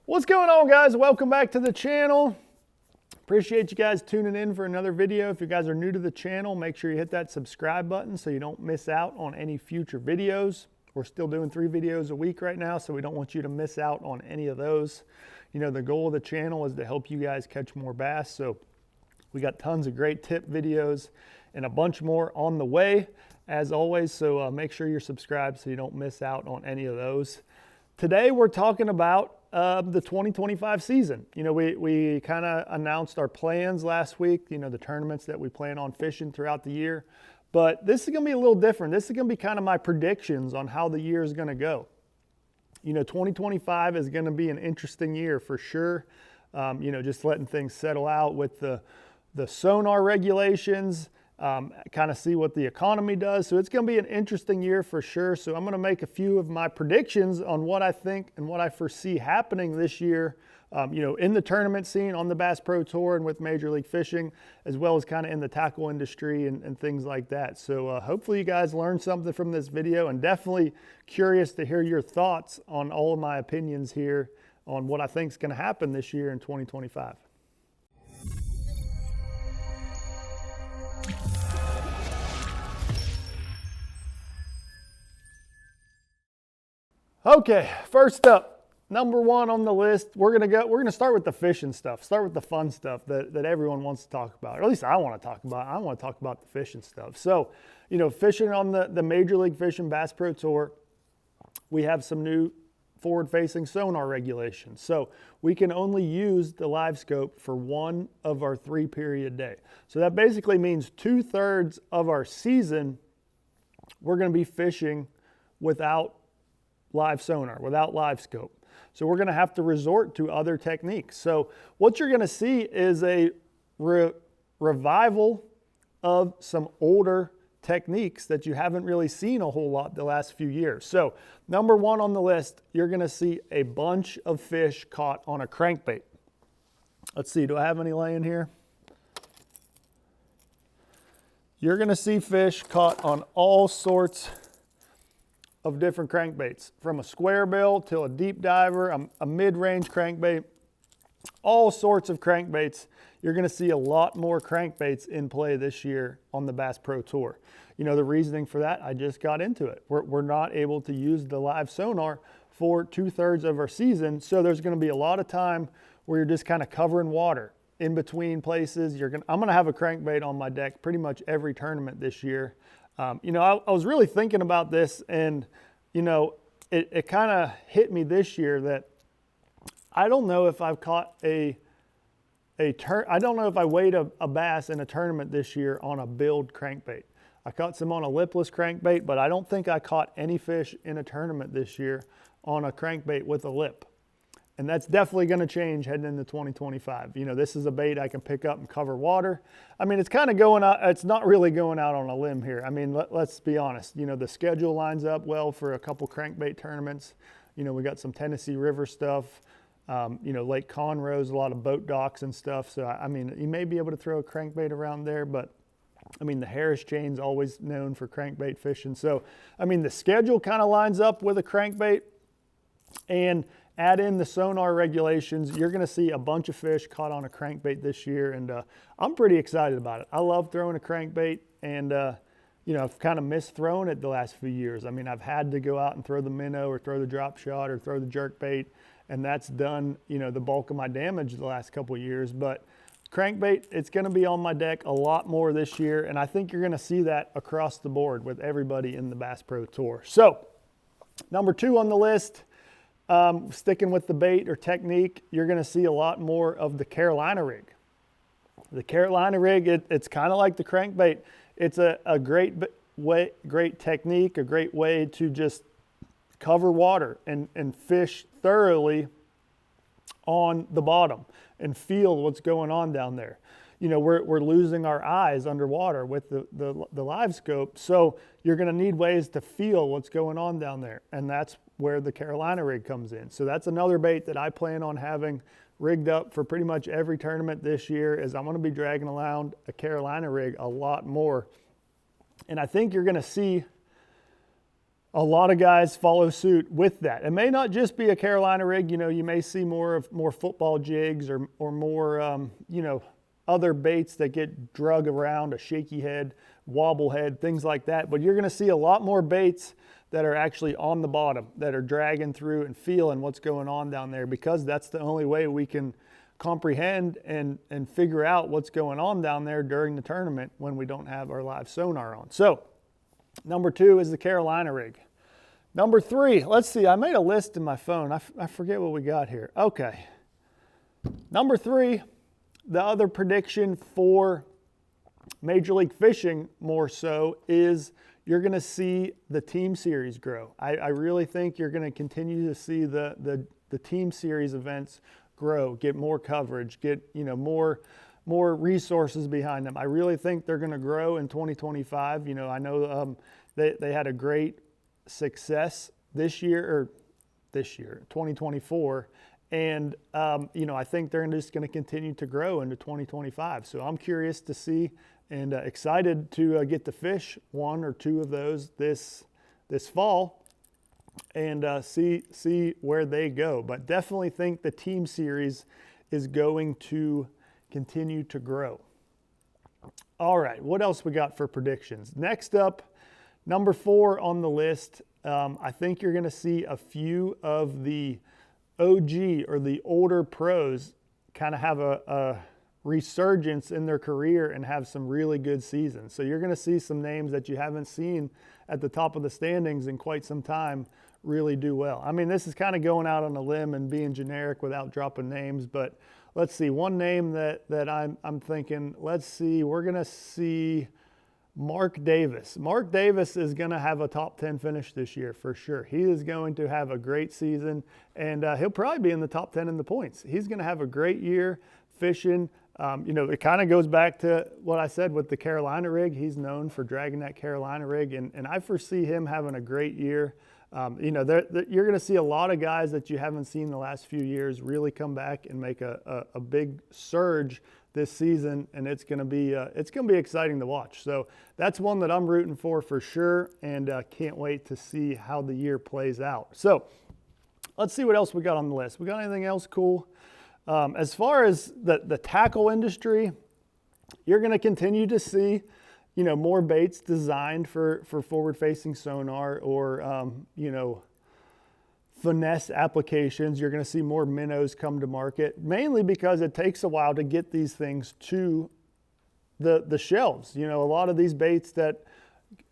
What's going on, guys? Welcome back to the channel. Appreciate you guys tuning in for another video. If you guys are new to the channel, make sure you hit that subscribe button so you don't miss out on any future videos. We're still doing 3 videos a week right now, so we don't want you to miss out on any of those. You know, the goal of the channel is to help you guys catch more bass, so we got tons of great tip videos and a bunch more on the way, as always, so make sure you're subscribed so you don't miss out on any of those. Today we're talking about the 2025 season. You know, we kind of announced our plans last week, you know, the tournaments that we plan on fishing throughout the year. But this is going to be a little different. This is going to be kind of my predictions on how the year is going to go. You know, 2025 is going to be an interesting year for sure. You know, just letting things settle out with the sonar regulations, kind of see what the economy does. So it's going to be an interesting year for sure. So I'm going to make a few of my predictions on what I think and what I foresee happening this year, you know, in the tournament scene, on the Bass Pro Tour and with Major League Fishing, as well as kind of in the tackle industry and things like that. So hopefully you guys learned something from this video, and definitely curious to hear your thoughts on all of my opinions here on what I think is going to happen this year in 2025. Okay, first up, number one on the list, we're gonna start with the fishing stuff, start with the fun stuff that everyone wants to talk about, or at least I want to talk about. I want to talk about the fishing stuff. So, you know, fishing on the Major League Fishing Bass Pro Tour, we have some new forward-facing sonar regulations. So we can only use the live scope for one of our 3-period day. So that basically means 2/3 of our season, we're gonna be fishing without live sonar, without live scope. So we're going to have to resort to other techniques. So what you're going to see is a revival of some older techniques that you haven't really seen a whole lot the last few years. So number one on the list, you're going to see a bunch of fish caught on a crankbait. Let's see, do I have any laying here? You're going to see fish caught on all sorts of different crankbaits, from a square bill to a deep diver, a mid-range crankbait, all sorts of crankbaits. You're going to see a lot more crankbaits in play this year on the Bass Pro Tour. You know, the reasoning for that, I just got into it. We're not able to use the live sonar for 2/3 of our season, so there's going to be a lot of time where you're just kind of covering water in between places. I'm going to have a crankbait on my deck pretty much every tournament this year. You know, I was really thinking about this, and, you know, it kind of hit me this year that I don't know if I've caught I don't know if I weighed a bass in a tournament this year on a billed crankbait. I caught some on a lipless crankbait, but I don't think I caught any fish in a tournament this year on a crankbait with a lip. And that's definitely going to change heading into 2025. You know, this is a bait I can pick up and cover water. I mean, it's kind of going out, it's not really going out on a limb here. I mean, let's be honest. You know, the schedule lines up well for a couple crankbait tournaments. You know, we got some Tennessee River stuff, you know, Lake Conroe's, a lot of boat docks and stuff. So, I mean, you may be able to throw a crankbait around there, but I mean, the Harris chain's always known for crankbait fishing. So, I mean, the schedule kind of lines up with a crankbait, and add in the sonar regulations, you're going to see a bunch of fish caught on a crankbait this year, and I'm pretty excited about it. I love throwing a crankbait, and you know, I've kind of missed throwing it the last few years. I mean, I've had to go out and throw the minnow or throw the drop shot or throw the jerk bait, and that's done, you know, the bulk of my damage the last couple of years. But crankbait, it's going to be on my deck a lot more this year, and I think you're going to see that across the board with everybody in the Bass Pro Tour. So number 2 on the list, sticking with the bait or technique, you're going to see a lot more of the Carolina rig. The Carolina rig, it's kind of like the crankbait. It's a great technique, a great way to just cover water and fish thoroughly on the bottom and feel what's going on down there. You know, we're losing our eyes underwater with the live scope, so you're going to need ways to feel what's going on down there, and that's where the Carolina rig comes in. So that's another bait that I plan on having rigged up for pretty much every tournament this year, is I'm going to be dragging around a Carolina rig a lot more. And I think you're going to see a lot of guys follow suit with that. It may not just be a Carolina rig. You know, you may see more football jigs or more, you know, other baits that get drug around, a shaky head, wobble head, things like that. But you're going to see a lot more baits that are actually on the bottom, that are dragging through and feeling what's going on down there, because that's the only way we can comprehend and figure out what's going on down there during the tournament when we don't have our live sonar on. So number 2 is the Carolina rig. Number 3, let's see, I made a list in my phone. I forget what we got here. Okay. Number 3, the other prediction for Major League Fishing more so is you're going to see the team series grow. I really think you're going to continue to see the team series events grow, get more coverage, get, you know, more resources behind them. I really think they're going to grow in 2025. You know, I know they had a great success this year, 2024. And, you know, I think they're just going to continue to grow into 2025. So I'm curious to see and excited to get to fish 1 or 2 of those this fall and see where they go. But definitely think the team series is going to continue to grow. All right, what else we got for predictions? Next up, number 4 on the list, I think you're going to see a few of the OG or the older pros kind of have a resurgence in their career and have some really good seasons. So you're going to see some names that you haven't seen at the top of the standings in quite some time really do well. I mean, this is kind of going out on a limb and being generic without dropping names, but let's see, one name that I'm thinking, let's see, we're going to see Mark Davis. Mark Davis is going to have a top 10 finish this year for sure. He is going to have a great season, and he'll probably be in the top 10 in the points. He's going to have a great year fishing. You know, it kind of goes back to what I said with the Carolina rig. He's known for dragging that Carolina rig, and I foresee him having a great year. You know, you're going to see a lot of guys that you haven't seen the last few years really come back and make a big surge this season, and it's going to be exciting to watch. So that's one that I'm rooting for sure, and can't wait to see how the year plays out. So let's see what else we got on the list. We got anything else cool? As far as the tackle industry, you're going to continue to see, you know, more baits designed for forward-facing sonar or, you know, finesse applications. You're going to see more minnows come to market, mainly because it takes a while to get these things to the shelves. You know, a lot of these baits that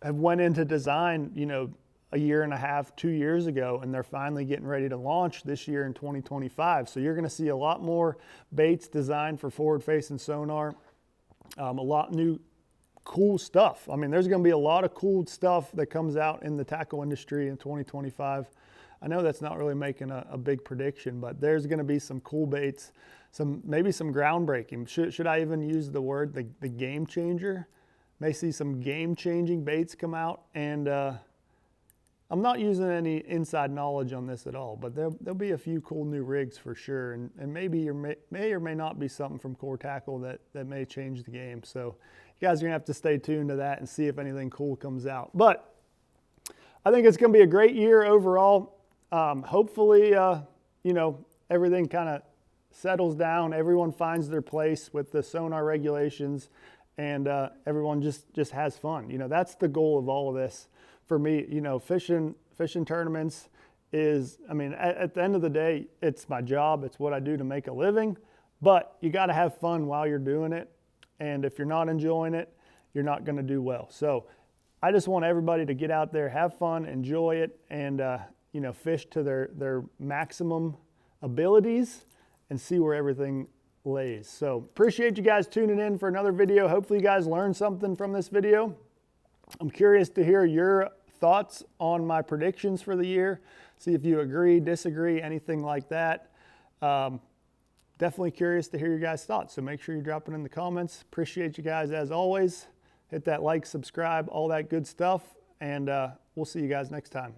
have went into design, you know, a year and a half, 2 years ago, and they're finally getting ready to launch this year in 2025. So you're going to see a lot more baits designed for forward-facing sonar, a lot new cool stuff. I mean, there's going to be a lot of cool stuff that comes out in the tackle industry in 2025. I know that's not really making a big prediction, but there's going to be some cool baits, maybe some groundbreaking. Should I even use the word the game changer? May see some game-changing baits come out, and I'm not using any inside knowledge on this at all, but there'll be a few cool new rigs for sure, and maybe may or may not be something from Core Tackle that may change the game. So you guys are gonna have to stay tuned to that and see if anything cool comes out. But I think it's gonna be a great year overall. Hopefully, you know, everything kind of settles down. Everyone finds their place with the sonar regulations, and everyone just has fun. You know, that's the goal of all of this. For me, you know, fishing tournaments is, I mean, at the end of the day, it's my job. It's what I do to make a living, but you got to have fun while you're doing it. And if you're not enjoying it, you're not going to do well. So I just want everybody to get out there, have fun, enjoy it, and, you know, fish to their maximum abilities and see where everything lays. So appreciate you guys tuning in for another video. Hopefully you guys learned something from this video. I'm curious to hear your thoughts on my predictions for the year. See if you agree, disagree, anything like that. Definitely curious to hear your guys' thoughts. So make sure you drop it in the comments. Appreciate you guys as always. Hit that like, subscribe, all that good stuff. And we'll see you guys next time.